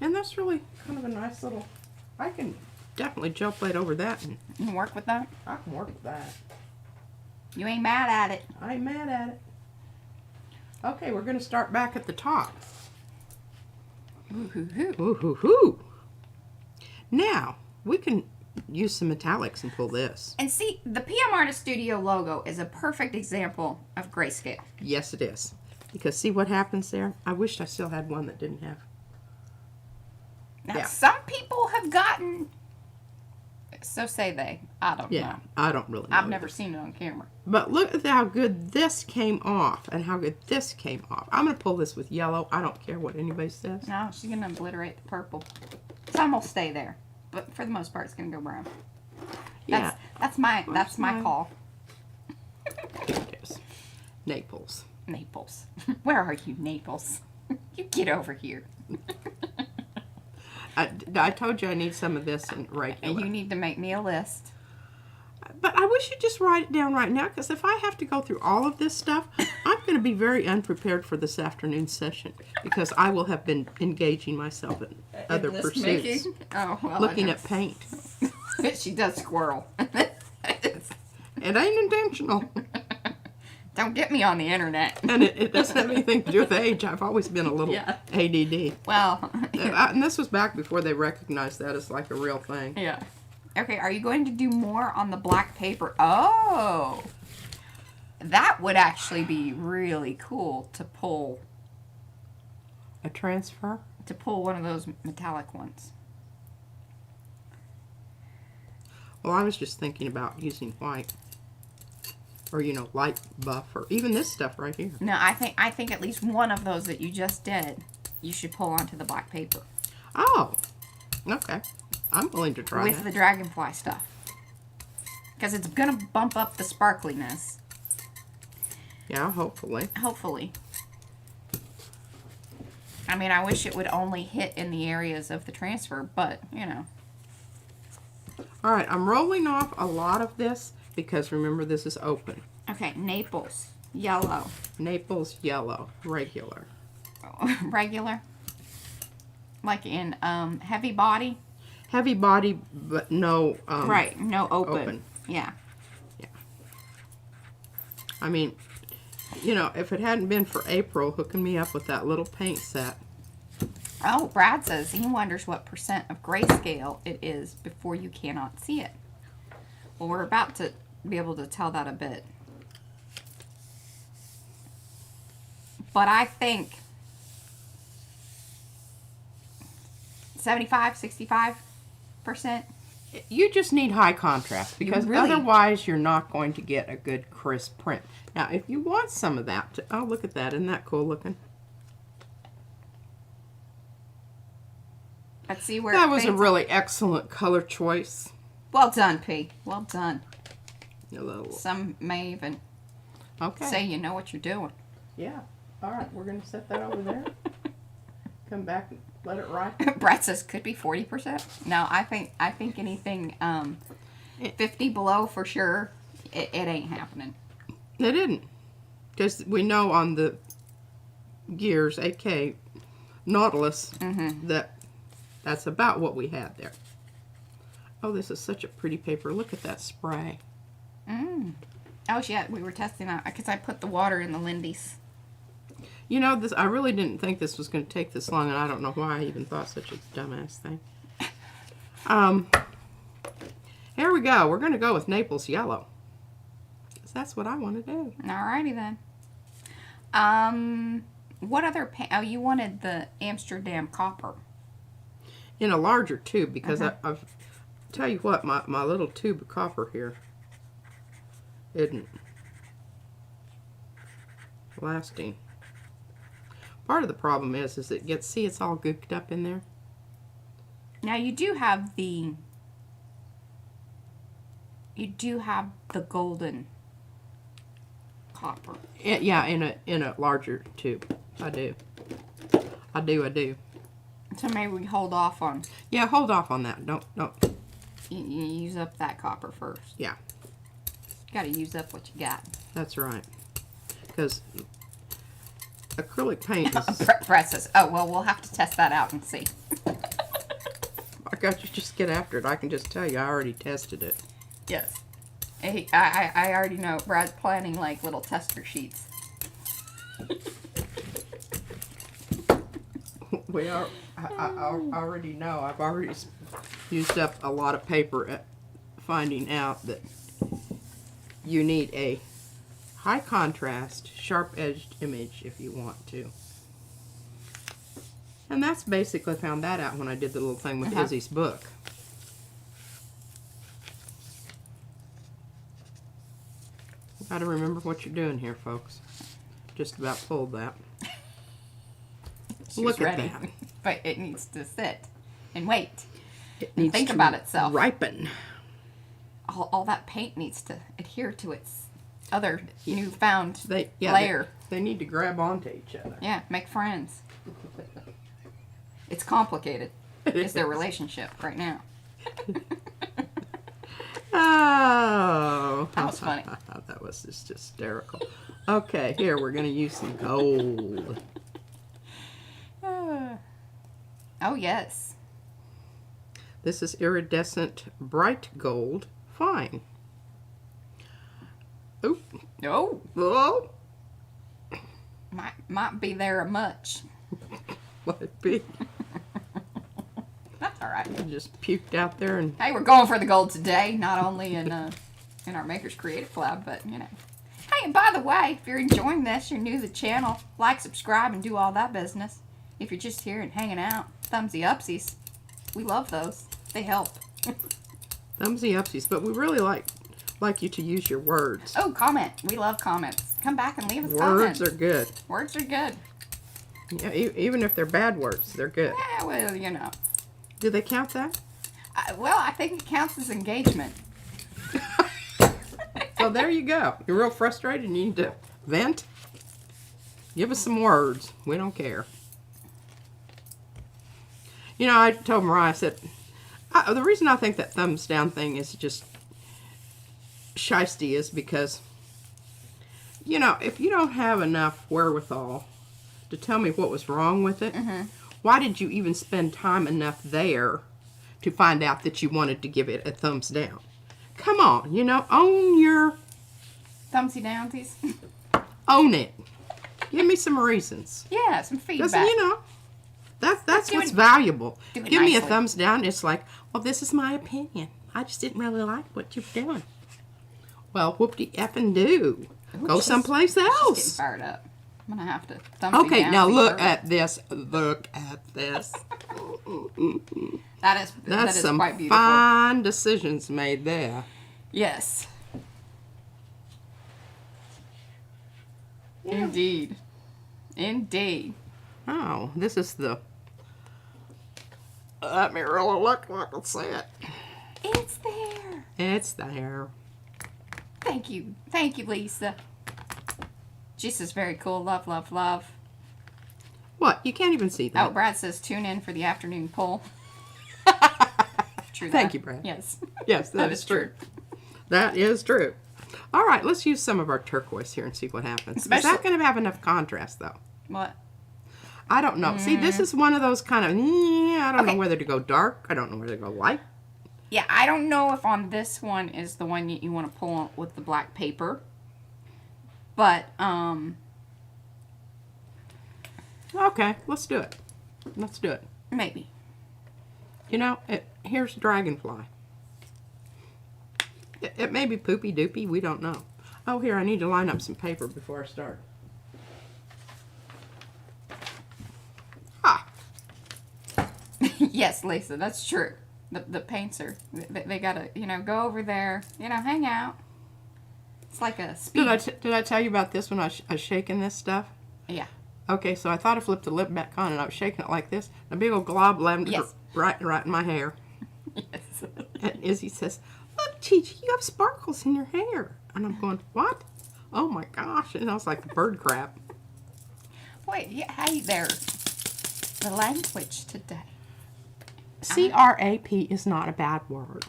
And that's really kind of a nice little... I can definitely gel plate over that. And You can work with that? I can work with that. You ain't mad at it. I ain't mad at it. Okay, we're going to start back at the top. Ooh, hoo, hoo. Ooh, hoo, hoo. Now, we can use some metallics and pull this. And see, the PM Artist Studio logo is a perfect example of grayscale. Yes, it is. Because see what happens there? I wished I still had one that didn't have. Now, some people have gotten, so say they. I don't know. I don't really know. I've never seen it on camera. But look at how good this came off and how good this came off. I'm going to pull this with yellow. I don't care what anybody says. No, she's going to obliterate the purple. Some will stay there. But for the most part, it's going to go brown. That's my call. It is. Naples. Naples. Where are you, Naples? You get over here. I told you I need some of this in regular. And you need to make me a list. But I wish you'd just write it down right now, because if I have to go through all of this stuff, I'm going to be very unprepared for this afternoon session, because I will have been engaging myself in other pursuits. Making? Oh, well, looking at paint. She does squirrel. It ain't intentional. Don't get me on the internet. And it doesn't have anything to do with age. I've always been a little ADD. Well. And this was back before they recognized that as like a real thing. Yeah. Okay, are you going to do more on the black paper? Oh. That would actually be really cool to pull. A transfer? To pull one of those metallic ones. Well, I was just thinking about using white. Or, you know, light buff, or even this stuff right here. No, I think at least one of those that you just did, you should pull onto the black paper. Oh, okay. I'm willing to try with the dragonfly stuff. Because it's going to bump up the sparkliness. Yeah, hopefully. Hopefully. I mean, I wish it would only hit in the areas of the transfer, but, you know. All right, I'm rolling off a lot of this. Because remember, this is open. Okay, Naples, yellow. Naples, yellow, regular. Regular? Like in heavy body? Heavy body, but no... right, no open. Yeah. Yeah. I mean, you know, if it hadn't been for April hooking me up with that little paint set. Oh, Brad says he wonders what percent of grayscale it is before you cannot see it. Well, we're about to be able to tell that a bit. But I think 75, 65%. You just need high contrast, because otherwise you're not going to get a good crisp print. Now, if you want some of that, oh, look at that. Isn't that cool looking? Let's see where that was a really excellent color choice. Well done, P. Well done. A little. Some may even say you know what you're doing. Yeah. All right, we're going to set that over there. Come back and let it ride. Brett says could be 40%. No, I think anything 50 below for sure. It ain't happening. It didn't, because we know on the gears, AK Nautilus, that's about what we had there. Oh, this is such a pretty paper. Look at that spray. Oh, yeah, we were testing that because I put the water in the Lindy's. You know, I really didn't think this was going to take this long, and I don't know why I even thought such a dumbass thing. Here we go. We're going to go with Naples yellow, because that's what I want to do. Alrighty then. What other paint? Oh, you wanted the Amsterdam copper. In a larger tube, because I've tell you what, my little tube of copper here isn't lasting. Part of the problem is it gets, see, it's all gooked up in there. Now you do have the golden copper. Yeah, in a larger tube. I do. So maybe we hold off on. Yeah, hold off on that. Don't. You use up that copper first. Yeah. Got to use up what you got. That's right. Because acrylic paint is... Brett says, oh, well, we'll have to test that out and see. I got you, just get after it. I can just tell you, I already tested it. Yes. I already know. Brad's planning, like, little tester sheets. We are... I already know. I've already used up a lot of paper at finding out that you need a high contrast, sharp-edged image if you want to. And that's basically, found that out when I did the little thing with Izzy's book. Got to remember what you're doing here, folks. Just about pulled that. Look at that. But it needs to sit and wait. It needs think to about itself. Ripen. All that paint needs to adhere to its other newfound layer. They need to grab onto each other. Yeah, make friends. It's complicated. It's their relationship right now. Oh, that was funny. That was just hysterical. Okay, here we're going to use some gold. Oh, yes. This is iridescent bright gold fine. Oop. Oh. Oh. Might be there a much. Might be. That's all right. I just puked out there and. Hey, we're going for the gold today. Not only in our Makers Creative Lab, but you know. Hey, and by the way, if you're enjoying this, you're new to the channel, like, subscribe, and do all that business. If you're just here and hanging out, thumbsy upsies. We love those. They help. Thumbsy upsies, but we really like you to use your words. Oh, comment. We love comments. Come back and leave us comments. Words are good. Words are good. Yeah, even if they're bad words, they're good. Yeah, well, you know. Do they count that? Well, I think it counts as engagement. So there you go. You're real frustrated and you need to vent? Give us some words. We don't care. You know, I told Mariah, I said, the reason I think that thumbs down thing is just shysty is because, you know, if you don't have enough wherewithal to tell me what was wrong with it, why did you even spend time enough there to find out that you wanted to give it a thumbs down? Come on, you know, own your... Thumbsy downsies. Own it. Give me some reasons. Yeah, some feedback. Because, you know, that's what's valuable. Give me a nicely. thumbs down. It's like, well, this is my opinion. I just didn't really like what you're doing. Well, whoop-de-effing do. Go someplace She's else. getting fired up. I'm going to have to thumbsy Okay, down now look her. at this. Look at this. That is some quite beautiful. fine decisions made there. Yes. Indeed. Indeed. Oh, this is the... Let me really look like I see it. It's there. It's there. Thank you. Thank you, Lisa. Jesus, very cool. Love, love, love. What? You can't even see that. Oh, Brad says tune in for the afternoon poll. True. Thank you, Brad. Yes. Yes, that is true. That is true. All right, let's use some of our turquoise here and see what happens. Is that going to have enough contrast, though? What? I don't know. See, this is one of those kind of, I don't know whether to go dark. I don't know whether to go light. Yeah, I don't know if on this one is the one you want to pull with the black paper. But, Okay, let's do it. Let's do it. maybe. You know, here's Dragonfly. It may be poopy doopy. We don't know. Oh, here, I need to line up some paper before I start. Ah! Yes, Lisa, that's true. The paints are, they gotta, go over there, hang out. It's like a speed. Did I tell you about this when I was shaking this stuff? Yeah. Okay, so I thought I flipped the lip back on and I was shaking it like this. A big old glob landed right in my hair. Yes. And Izzy says, "Look, Chi Chi, you have sparkles in your hair." And I'm going, "What? Oh my gosh." And I was like, bird crap. Wait, yeah, hey there. The language today. CRAP is not a bad word.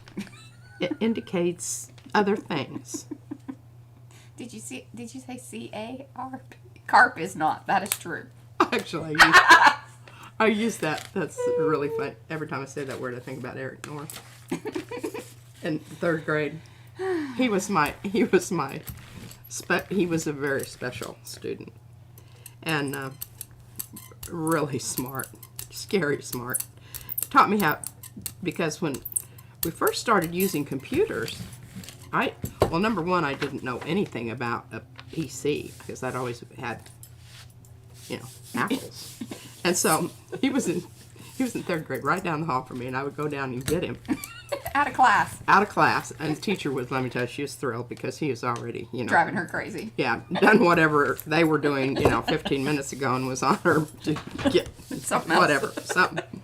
It indicates other things. Did you say CARP? Carp is not. That is true. Actually, I use that. That's really fun. Every time I say that word, I think about Eric North. In third grade, he was a very special student, and really smart, scary smart. Taught me how because when we first started using computers, well, number one, I didn't know anything about a PC because I'd always had, Apples. And so he was in third grade, right down the hall from me, and I would go down and get him. Out of class. Out of class. And the teacher was, let me tell you, she was thrilled because he was already, driving her crazy. Yeah, done whatever they were doing, 15 minutes ago and was on her to get something else. Whatever, something.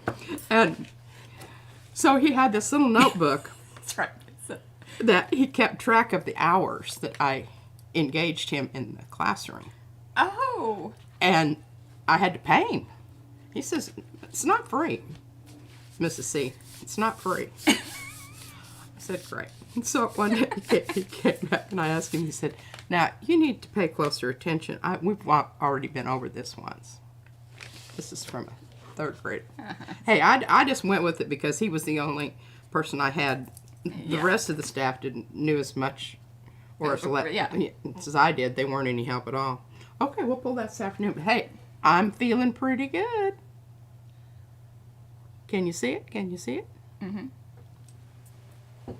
And so he had this little notebook. That's right. That he kept track of the hours that I engaged him in the classroom. Oh. And I had to pay him. He says, it's not free, Mrs. C. It's not free. I said, great. And so one day he came back and I asked him, he said, now you need to pay closer attention. We've already been over this once. This is from a third grader. Hey, I just went with it because he was the only person I had. The rest of the staff knew as much or as I did. They weren't any help at all. Okay, we'll pull that this afternoon. But hey, I'm feeling pretty good. Can you see it? Can you see it? Mm-hmm.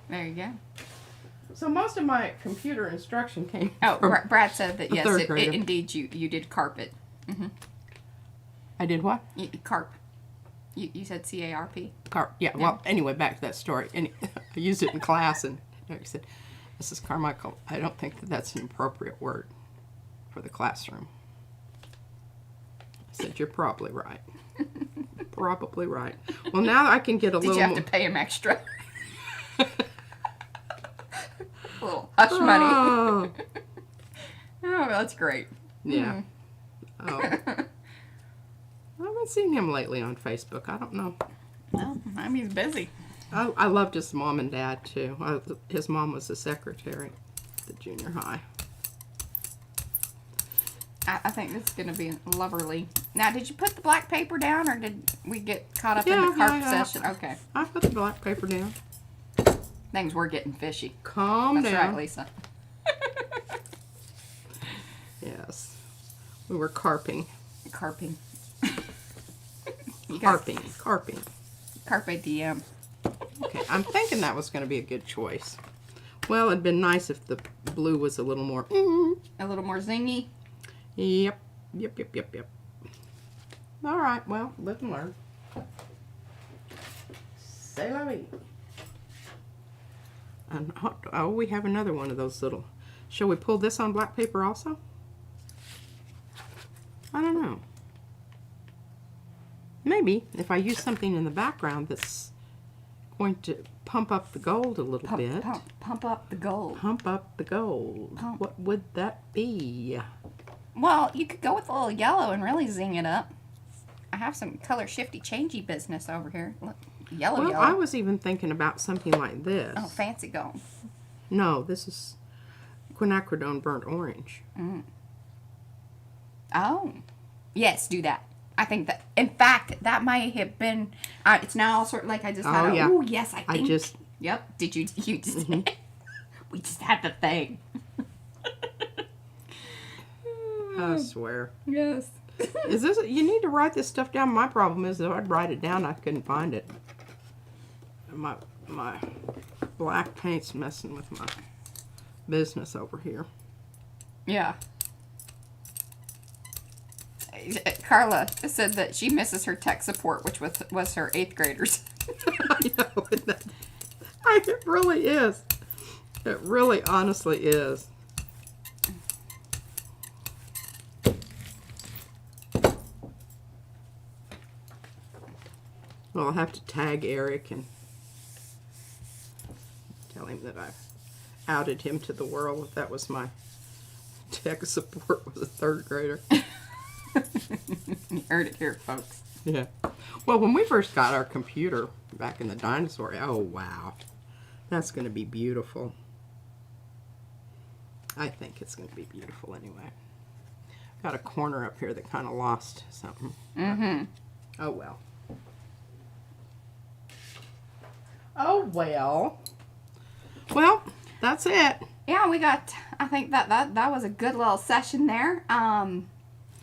There you go. So most of my computer instruction came from Brad said that, yes, it indeed you did carpet. Mm-hmm. I did what? Carp. You said C-A-R-P. Carp, yeah. Well, anyway, back to that story. And I used it in class, and Eric said, Mrs. Carmichael, I don't think that's an appropriate word for the classroom. I said, you're probably right. Probably right. Well, now I can get a little more. Did you have to pay him extra? A little hush money. Oh, that's great. Yeah. Oh. I haven't seen him lately on Facebook. I don't know. Well, maybe he's busy. I loved his mom and dad, too. His mom was the secretary at the junior high. I think this is going to be lovely. Now, did you put the black paper down, or did we get caught up in the carp session? Okay. I put the black paper down. Things were getting fishy. Calm down. That's right, Lisa. Yes. We were carping. Carping. Carping. Carpe diem. Okay, I'm thinking that was going to be a good choice. Well, it'd been nice if the blue was a little more... A little more zingy? Yep. All right, well, live and learn. C'est la vie. And, oh, we have another one of those little... Shall we pull this on black paper also? I don't know. Maybe if I use something in the background that's going to pump up the gold a little bit. Pump up the gold. Pump up the gold. What would that be? Well, you could go with a little yellow and really zing it up. I have some color shifty changey business over here. Look, yellow. I was even thinking about something like this. Oh, fancy gold. No, this is quinacridone burnt orange. Mm. Oh, yes, do that. I think that, in fact, that might have been, it's now all sort of like I just had yeah. Oh, yes, I think. Yep. Did you just, we just had the thing. I swear. Yes. Is this, you need to write this stuff down. My problem is that I'd write it down, I couldn't find it. My black paint's messing with my business over here. Yeah. Carla said that she misses her tech support, which was her 8th graders. I know. It really is. It really honestly is. Well, I'll have to tag Eric and tell him that I've outed him to the world. If that was my tech support was a 3rd grader. You heard it here, folks. Yeah. Well, when we first got our computer back in the dinosaur, oh wow, that's going to be beautiful. I think it's going to be beautiful anyway. Got a corner up here that kind of lost something. Mm-hmm. Oh well. Oh well. Well, that's it. Yeah, we got. I think that was a good little session there.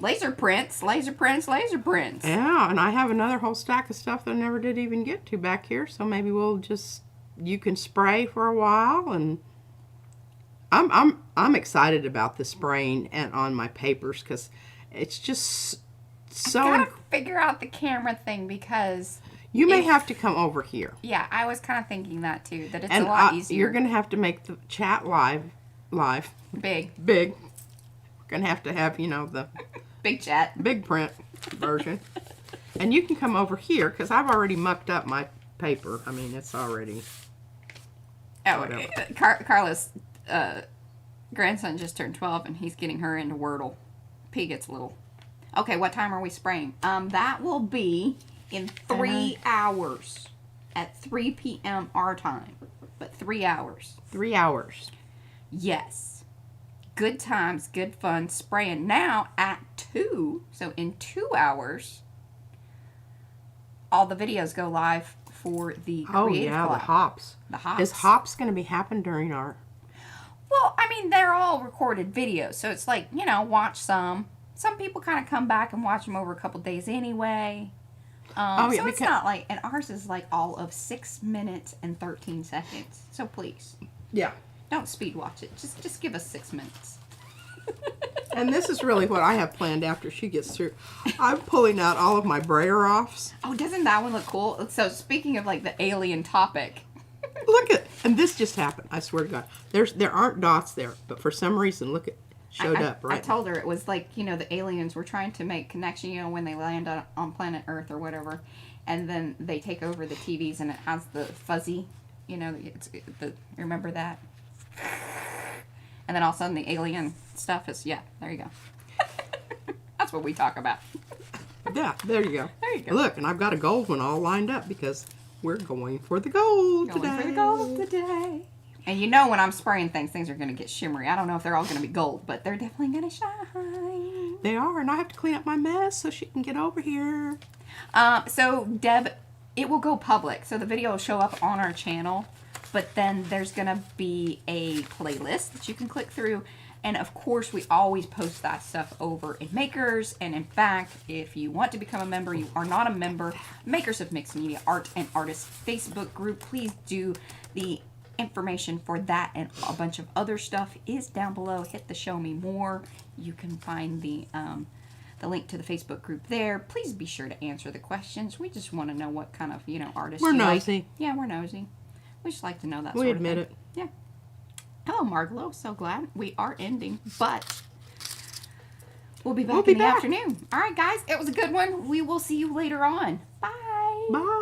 Laser prints, laser prints, laser prints. Yeah, and I have another whole stack of stuff that I never did even get to back here. So maybe we'll just, you can spray for a while, and I'm excited about the spraying and on my papers because it's just so. I gotta figure out the camera thing because you may have to come over here. Yeah, I was kind of thinking that too. That it's a lot easier. You're gonna have to make the chat live. Big. We're gonna have you know, the big chat, big print version. And you can come over here because I've already mucked up my paper. I mean, it's already. Oh, Carla's grandson just turned 12 and he's getting her into Wordle. P gets little. Okay, what time are we spraying? That will be in 3 hours at 3 p.m. our time. But 3 hours. 3 hours. Yes. Good times, good fun, spraying now at 2. So in 2 hours, all the videos go live for the Creative Club. The hops. The hops. Is hops going to be happening during our... Well, I mean, they're all recorded videos. So it's like, you know, watch some. Some people kind of come back and watch them over a couple days anyway. So it's not like... And ours is like all of 6 minutes and 13 seconds. So please. Yeah. Don't speed watch it. Just give us 6 minutes. And this is really what I have planned after she gets through. I'm pulling out all of my brayer offs. Oh, doesn't that one look cool? So speaking of like the alien topic. Look at, and this just happened. I swear to God. There aren't dots there, but for some reason, look, it showed up right. I told her it was like, you know, the aliens were trying to make connection, you know, when they land on planet Earth or whatever, and then they take over the TVs and it has the fuzzy, you know, remember that? And then all of a sudden the alien stuff is, yeah, there you go. That's what we talk about. Yeah, there you go. There you go. Look, and I've got a gold one all lined up because we're going for the gold today. Going for the gold today. And you know when I'm spraying things are going to get shimmery. I don't know if they're all going to be gold, but they're definitely going to shine. They are, and I have to clean up my mess so she can get over here. So, Deb, it will go public. So the video will show up on our channel. But then there's going to be a playlist that you can click through. And of course, we always post that stuff over in Makers. And in fact, if you want to become a member, you are not a member, Makers of Mixed Media Art and Artists Facebook group, please do. The information for that and a bunch of other stuff is down below. Hit the Show Me More. You can find the link to the Facebook group there. Please be sure to answer the questions. We just want to know what kind of, you know, artists we're you nosy. Like. Yeah, we're nosy. We just like to know that we sort of admit thing. it. Yeah. Hello, Margalo. So glad we are ending, but we'll be back in the afternoon. All right, guys. It was a good one. We will see you later on. Bye. Bye.